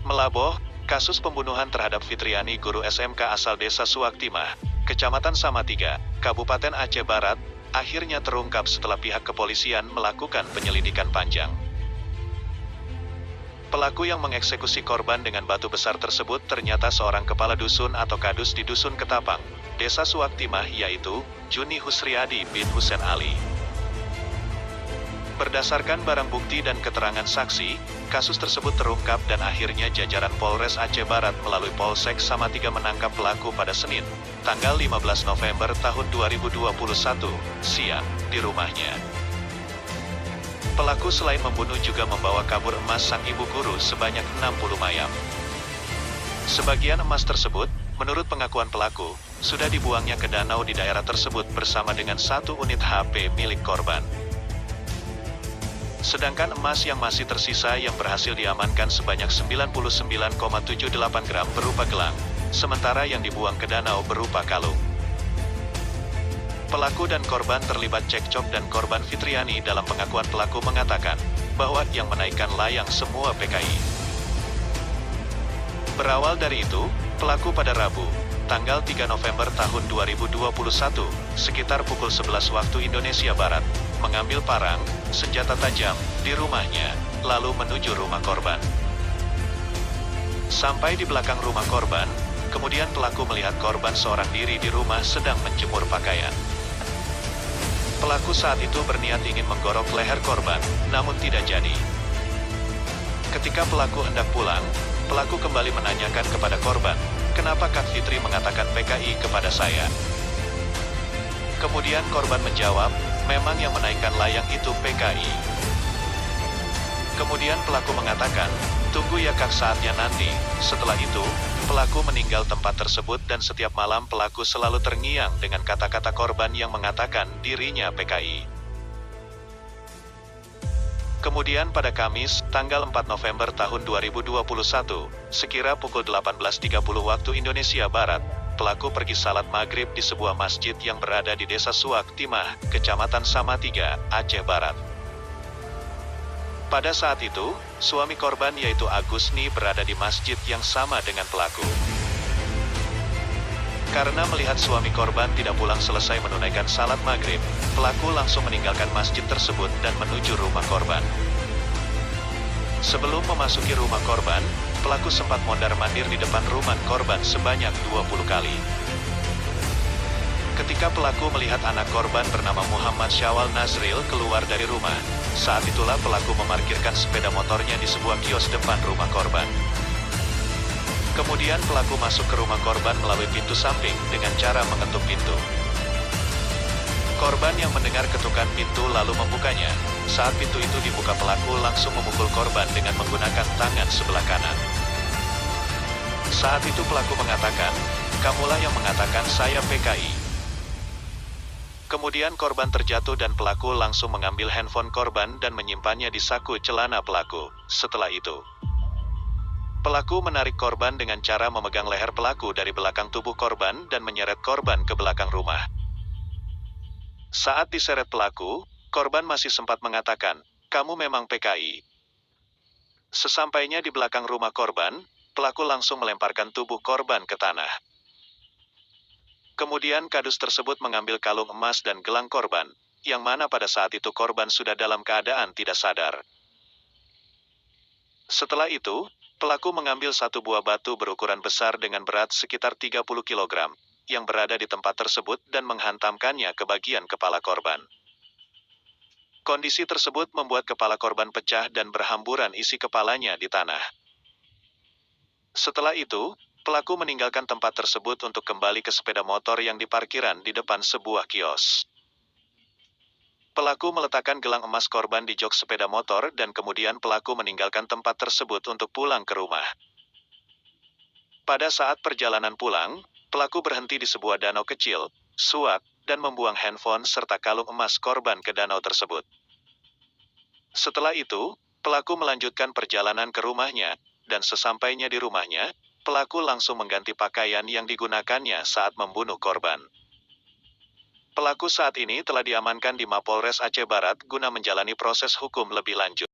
Melaboh, kasus pembunuhan terhadap Fitriani guru SMK asal desa Suaktimah, Kecamatan Samatiga, Kabupaten Aceh Barat, akhirnya terungkap setelah pihak kepolisian melakukan penyelidikan panjang. Pelaku yang mengeksekusi korban dengan batu besar tersebut ternyata seorang kepala dusun atau kadus di Dusun Ketapang, Desa Suaktimah, yaitu Juni Husriadi bin Husen Ali. Berdasarkan barang bukti dan keterangan saksi, kasus tersebut terungkap dan akhirnya jajaran Polres Aceh Barat melalui Polsek Samatiga menangkap pelaku pada Senin, tanggal 15 November tahun 2021, siang, di rumahnya. Pelaku selain membunuh juga membawa kabur emas sang ibu guru sebanyak 60 mayam. Sebagian emas tersebut, menurut pengakuan pelaku, sudah dibuangnya ke danau di daerah tersebut bersama dengan 1 unit HP milik korban. Sedangkan emas yang masih tersisa yang berhasil diamankan sebanyak 99,78 gram berupa gelang, sementara yang dibuang ke danau berupa kalung. Pelaku dan korban terlibat cekcok dan korban Fitriani dalam pengakuan pelaku mengatakan bahwa yang menaikkan layang semua PKI. Berawal dari itu, pelaku pada Rabu, tanggal 3 November tahun 2021, sekitar pukul 11 waktu Indonesia Barat, mengambil parang, senjata tajam, di rumahnya, lalu menuju rumah korban. Sampai di belakang rumah korban, kemudian pelaku melihat korban seorang diri di rumah sedang menjemur pakaian. Pelaku saat itu berniat ingin menggorok leher korban, namun tidak jadi. Ketika pelaku hendak pulang, pelaku kembali menanyakan kepada korban, "Kenapa Kak Fitri mengatakan PKI kepada saya?" Kemudian korban menjawab, "Memang yang menaikkan layang itu PKI." Kemudian pelaku mengatakan, "Tunggu ya Kak, saatnya nanti." Setelah itu, pelaku meninggal tempat tersebut dan setiap malam pelaku selalu terngiang dengan kata-kata korban yang mengatakan dirinya PKI. Kemudian pada Kamis, tanggal 4 November tahun 2021, sekira pukul 18.30 waktu Indonesia Barat, pelaku pergi salat maghrib di sebuah masjid yang berada di Desa Suaktimah, Kecamatan Samatiga, Aceh Barat. Pada saat itu, suami korban yaitu Agusni berada di masjid yang sama dengan pelaku. Karena melihat suami korban tidak pulang selesai menunaikan salat maghrib, pelaku langsung meninggalkan masjid tersebut dan menuju rumah korban. Sebelum memasuki rumah korban, pelaku sempat mondar-mandir di depan rumah korban sebanyak 20 kali. Ketika pelaku melihat anak korban bernama Muhammad Syawal Nazril keluar dari rumah, saat itulah pelaku memarkirkan sepeda motornya di sebuah kios depan rumah korban. Kemudian pelaku masuk ke rumah korban melalui pintu samping dengan cara mengetuk pintu. Korban yang mendengar ketukan pintu lalu membukanya. Saat pintu itu dibuka, pelaku langsung memukul korban dengan menggunakan tangan sebelah kanan. Saat itu pelaku mengatakan, "Kamulah yang mengatakan saya PKI." Kemudian korban terjatuh dan pelaku langsung mengambil handphone korban dan menyimpannya di saku celana pelaku. Setelah itu, pelaku menarik korban dengan cara memegang leher pelaku dari belakang tubuh korban dan menyeret korban ke belakang rumah. Saat diseret pelaku, korban masih sempat mengatakan, "Kamu memang PKI." Sesampainya di belakang rumah korban, pelaku langsung melemparkan tubuh korban ke tanah. Kemudian kadus tersebut mengambil kalung emas dan gelang korban, yang mana pada saat itu korban sudah dalam keadaan tidak sadar. Setelah itu, pelaku mengambil satu buah batu berukuran besar dengan berat sekitar 30 kg, yang berada di tempat tersebut dan menghantamkannya ke bagian kepala korban. Kondisi tersebut membuat kepala korban pecah dan berhamburan isi kepalanya di tanah. Setelah itu, pelaku meninggalkan tempat tersebut untuk kembali ke sepeda motor yang diparkiran di depan sebuah kios. Pelaku meletakkan gelang emas korban di jok sepeda motor dan kemudian pelaku meninggalkan tempat tersebut untuk pulang ke rumah. Pada saat perjalanan pulang, pelaku berhenti di sebuah danau kecil, suak, dan membuang handphone serta kalung emas korban ke danau tersebut. Setelah itu, pelaku melanjutkan perjalanan ke rumahnya, dan sesampainya di rumahnya, pelaku langsung mengganti pakaian yang digunakannya saat membunuh korban. Pelaku saat ini telah diamankan di Mapolres Aceh Barat guna menjalani proses hukum lebih lanjut.